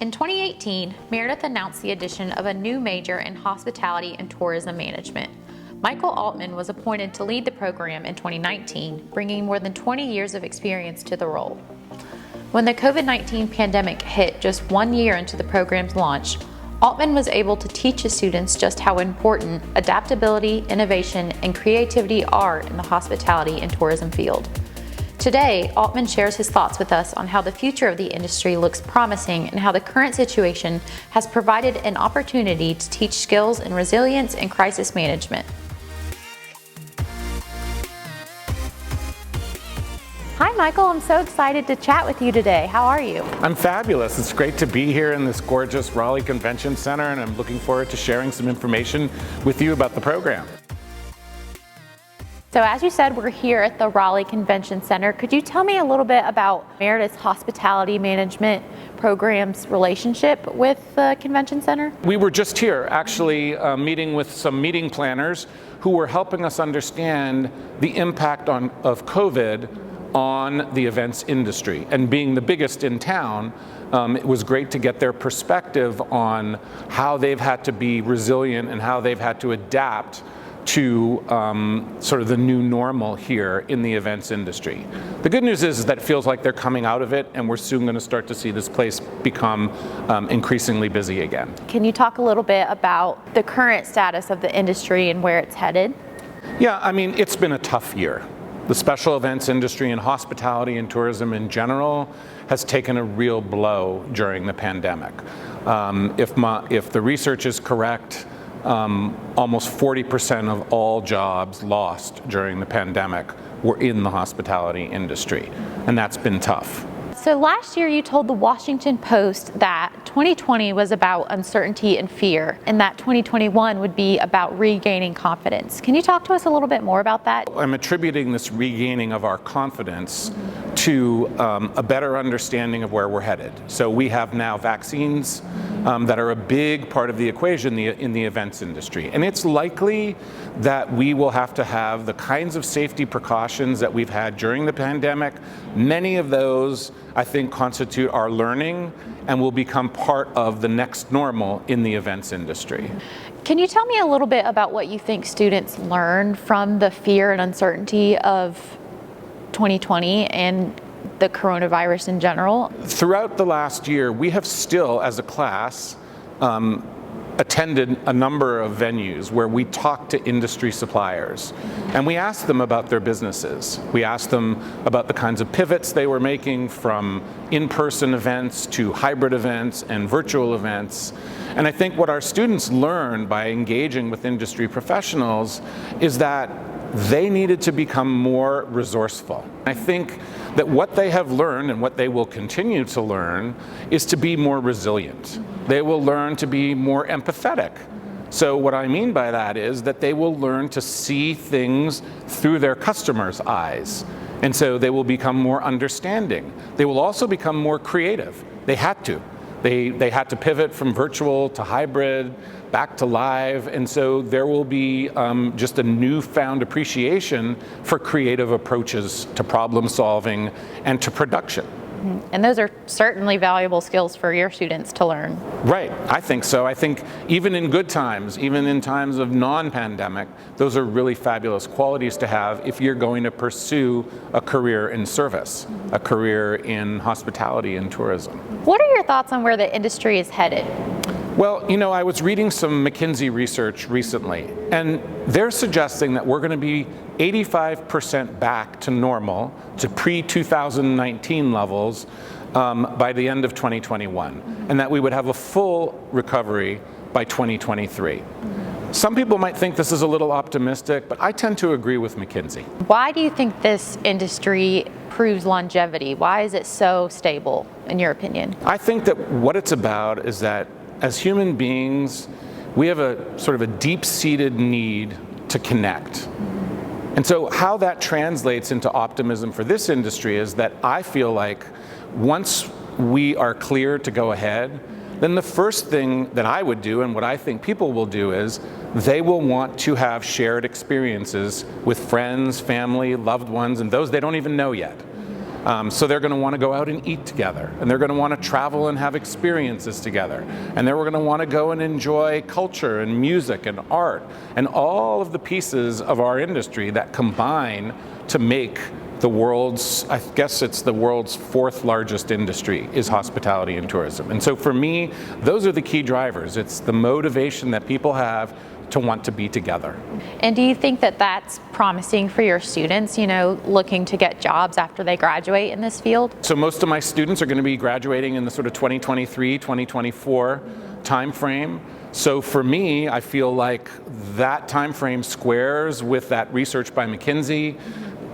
In 2018, Meredith announced the addition of a new major in hospitality and tourism management. Michael Altman was appointed to lead the program in 2019, bringing more than 20 years of experience to the role. When the COVID-19 pandemic hit just 1 year into the program's launch, Altman was able to teach his students just how important adaptability, innovation, and creativity are in the hospitality and tourism field. Today, Altman shares his thoughts with us on how the future of the industry looks promising and how the current situation has provided an opportunity to teach skills in resilience and crisis management. Hi, Michael. I'm so excited to chat with you today. How are you? I'm fabulous. It's great to be here in this gorgeous Raleigh Convention Center, and I'm looking forward to sharing some information with you about the program. So as you said, we're here at the Raleigh Convention Center. Could you tell me a little bit about Meredith's hospitality management program's relationship with the Convention Center? We were just here actually meeting with some meeting planners who were helping us understand the impact of COVID on the events industry. And being the biggest in town, it was great to get their perspective on how they've had to be resilient and how they've had to adapt to sort of the new normal here in the events industry. The good news is that it feels like they're coming out of it, and we're soon going to start to see this place become increasingly busy again. Can you talk a little bit about the current status of the industry and where it's headed? Yeah, I mean, it's been a tough year. The special events industry and hospitality and tourism in general has taken a real blow during the pandemic. If the research is correct, almost 40% of all jobs lost during the pandemic were in the hospitality industry, and that's been tough. So last year you told the Washington Post that 2020 was about uncertainty and fear, and that 2021 would be about regaining confidence. Can you talk to us a little bit more about that? I'm attributing this regaining of our confidence to a better understanding of where we're headed. So we have now vaccines that are a big part of the equation in the events industry. And it's likely that we will have to have the kinds of safety precautions that we've had during the pandemic. Many of those, I think, constitute our learning and will become part of the next normal in the events industry. Can you tell me a little bit about what you think students learned from the fear and uncertainty of 2020 and the coronavirus in general? Throughout the last year, we have still, as a class, attended a number of venues where we talked to industry suppliers, and we asked them about their businesses. We asked them about the kinds of pivots they were making from in-person events to hybrid events and virtual events. And I think what our students learned by engaging with industry professionals is that they needed to become more resourceful. I think that what they have learned and what they will continue to learn is to be more resilient. They will learn to be more empathetic. So what I mean by that is that they will learn to see things through their customers' eyes. And so they will become more understanding. They will also become more creative. They had to. They had to pivot from virtual to hybrid, back to live, and so there will be just a newfound appreciation for creative approaches to problem solving and to production. And those are certainly valuable skills for your students to learn. Right, I think so. I think even in good times, even in times of non-pandemic, those are really fabulous qualities to have if you're going to pursue a career in service, a career in hospitality and tourism. What are your thoughts on where the industry is headed? Well, you know, I was reading some McKinsey research recently, and they're suggesting that we're going to be 85% back to normal, to pre-2019 levels by the end of 2021, and that we would have a full recovery by 2023. Some people might think this is a little optimistic, but I tend to agree with McKinsey. Why do you think this industry proves longevity? Why is it so stable, in your opinion? I think that what it's about is that as human beings, we have a sort of a deep-seated need to connect. And so how that translates into optimism for this industry is that I feel like once we are clear to go ahead, then the first thing that I would do, and what I think people will do, is they will want to have shared experiences with friends, family, loved ones, and those they don't even know yet. So they're going to want to go out and eat together, and they're going to want to travel and have experiences together, and they're going to want to go and enjoy culture and music and art and all of the pieces of our industry that combine to make the world's, I guess it's the world's fourth largest industry, is hospitality and tourism. And so for me, those are the key drivers. It's the motivation that people have to want to be together. And do you think that that's promising for your students, looking to get jobs after they graduate in this field? So most of my students are going to be graduating in the sort of 2023, 2024 time frame. So for me, I feel like that time frame squares with that research by McKinsey.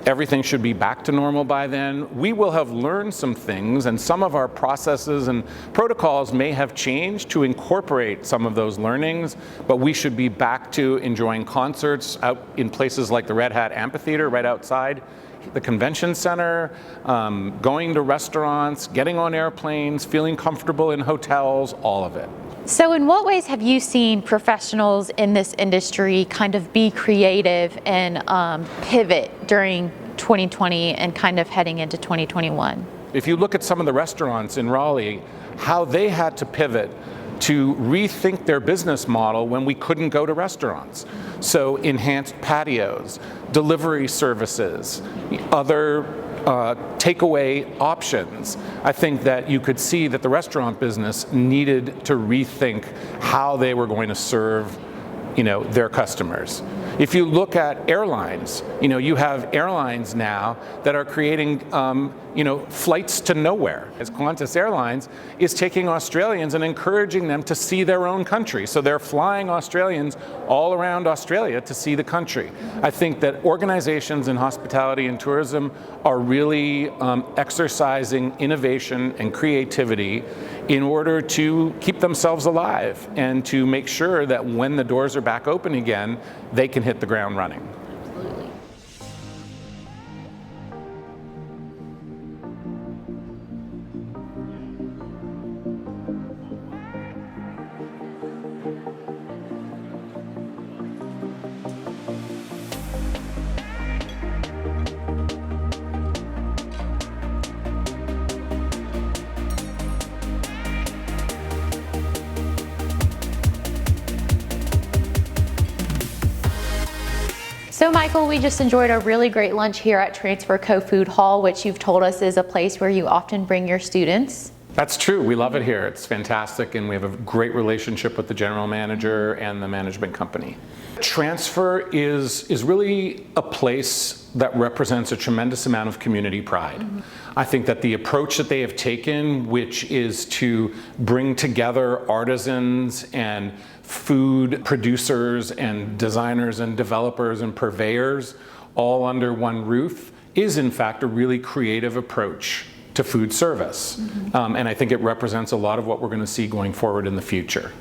Everything should be back to normal by then. We will have learned some things, and some of our processes and protocols may have changed to incorporate some of those learnings, but we should be back to enjoying concerts out in places like the Red Hat Amphitheater right outside the convention center, going to restaurants, getting on airplanes, feeling comfortable in hotels, all of it. So in what ways have you seen professionals in this industry kind of be creative and pivot during 2020 and kind of heading into 2021? If you look at some of the restaurants in Raleigh, how they had to pivot to rethink their business model when we couldn't go to restaurants. So enhanced patios, delivery services, other takeaway options. I think that you could see that the restaurant business needed to rethink how they were going to serve their customers. If you look at airlines, you have airlines now that are creating flights to nowhere. As Qantas Airlines is taking Australians and encouraging them to see their own country. So they're flying Australians all around Australia to see the country. I think that organizations in hospitality and tourism are really exercising innovation and creativity in order to keep themselves alive and to make sure that when the doors are back open again, they can hit the ground running. Absolutely. So Michael, we just enjoyed a really great lunch here at Transfer Co. Food Hall, which you've told us is a place where you often bring your students. That's true. We love it here. It's fantastic, and we have a great relationship with the general manager and the management company. Transfer is really a place that represents a tremendous amount of community pride. I think that the approach that they have taken, which is to bring together artisans and food producers and designers and developers and purveyors all under one roof, is in fact a really creative approach to food service. And I think it represents a lot of what we're going to see going forward in the future.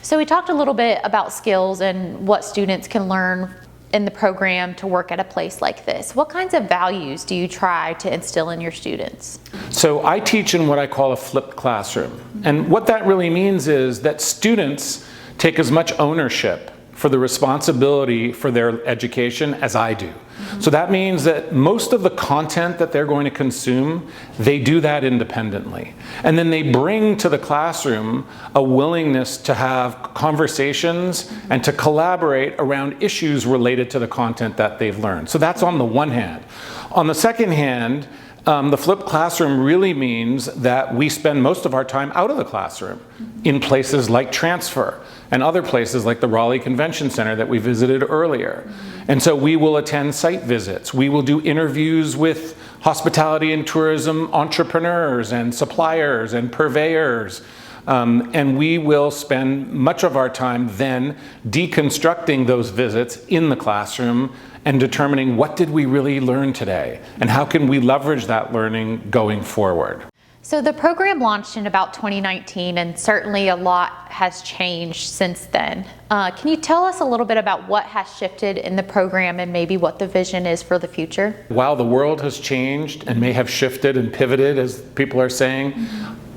So we talked a little bit about skills and what students can learn in the program to work at a place like this. What kinds of values do you try to instill in your students? So I teach in what I call a flipped classroom. And what that really means is that students take as much ownership for the responsibility for their education as I do. So that means that most of the content that they're going to consume, they do that independently. And then they bring to the classroom a willingness to have conversations and to collaborate around issues related to the content that they've learned. So that's on the one hand. On the second hand, the flipped classroom really means that we spend most of our time out of the classroom in places like Transfer and other places like the Raleigh Convention Center that we visited earlier. And so we will attend site visits. We will do interviews with hospitality and tourism entrepreneurs and suppliers and purveyors. And we will spend much of our time then deconstructing those visits in the classroom and determining what did we really learn today and how can we leverage that learning going forward. So the program launched in about 2019, and certainly a lot has changed since then. Can you tell us a little bit about what has shifted in the program and maybe what the vision is for the future? While the world has changed and may have shifted and pivoted, as people are saying,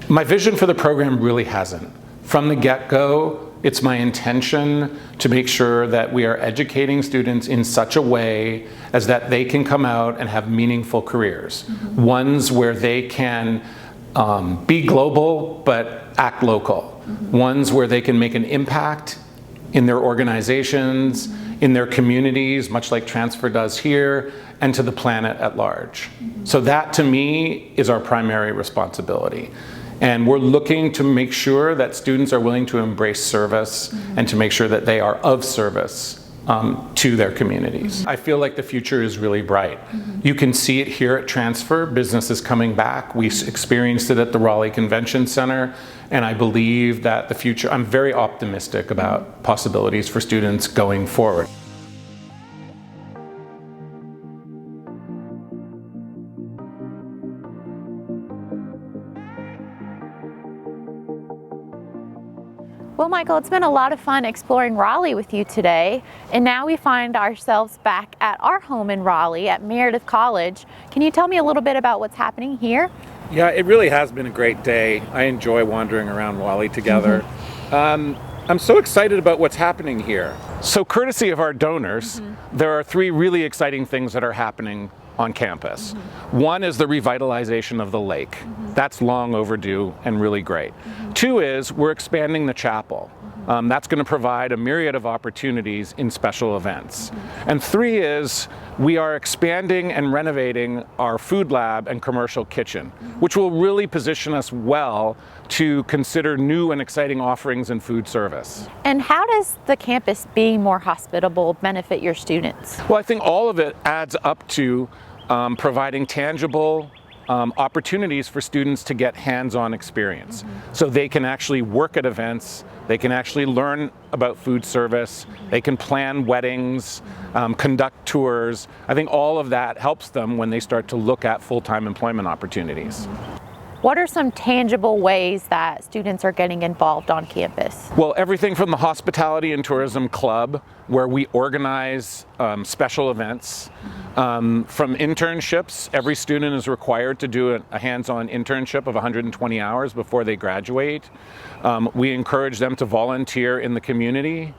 my vision for the program really hasn't. From the get-go, It's my intention to make sure that we are educating students in such a way as that they can come out and have meaningful careers. Ones where they can be global but act local. Ones where they can make an impact in their organizations, in their communities, much like transfer does here, and to the planet at large. So that, to me, is our primary responsibility. And we're looking to make sure that students are willing to embrace service and to make sure that they are of service to their communities. I feel like the future is really bright. You can see it here at Transfer. Business is coming back. We experienced it at the Raleigh Convention Center, and I believe that the future, I'm very optimistic about possibilities for students going forward. Well, Michael, it's been a lot of fun exploring Raleigh with you today, and now we find ourselves back at our home in Raleigh at Meredith College. Can you tell me a little bit about what's happening here? Yeah, it really has been a great day. I enjoy wandering around Raleigh together. I'm so excited about what's happening here. So, courtesy of our donors, there are 3 really exciting things that are happening on campus. One is the revitalization of the lake. That's long overdue and really great. 2 is we're expanding the chapel. That's going to provide a myriad of opportunities in special events. And 3 is we are expanding and renovating our food lab and commercial kitchen, which will really position us well to consider new and exciting offerings in food service. And how does the campus being more hospitable benefit your students? Well, I think all of it adds up to providing tangible opportunities for students to get hands-on experience. So they can actually work at events, they can actually learn about food service, they can plan weddings, conduct tours. I think all of that helps them when they start to look at full-time employment opportunities. What are some tangible ways that students are getting involved on campus? Well, everything from the Hospitality and Tourism Club, where we organize special events, from internships. Every student is required to do a hands-on internship of 120 hours before they graduate. We encourage them to volunteer in the community.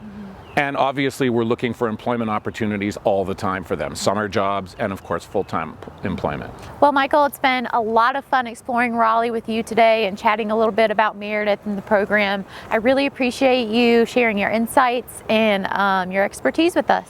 And obviously, we're looking for employment opportunities all the time for them, summer jobs and, of course, full-time employment. Well, Michael, it's been a lot of fun exploring Raleigh with you today and chatting a little bit about Meredith and the program. I really appreciate you sharing your insights and your expertise with us.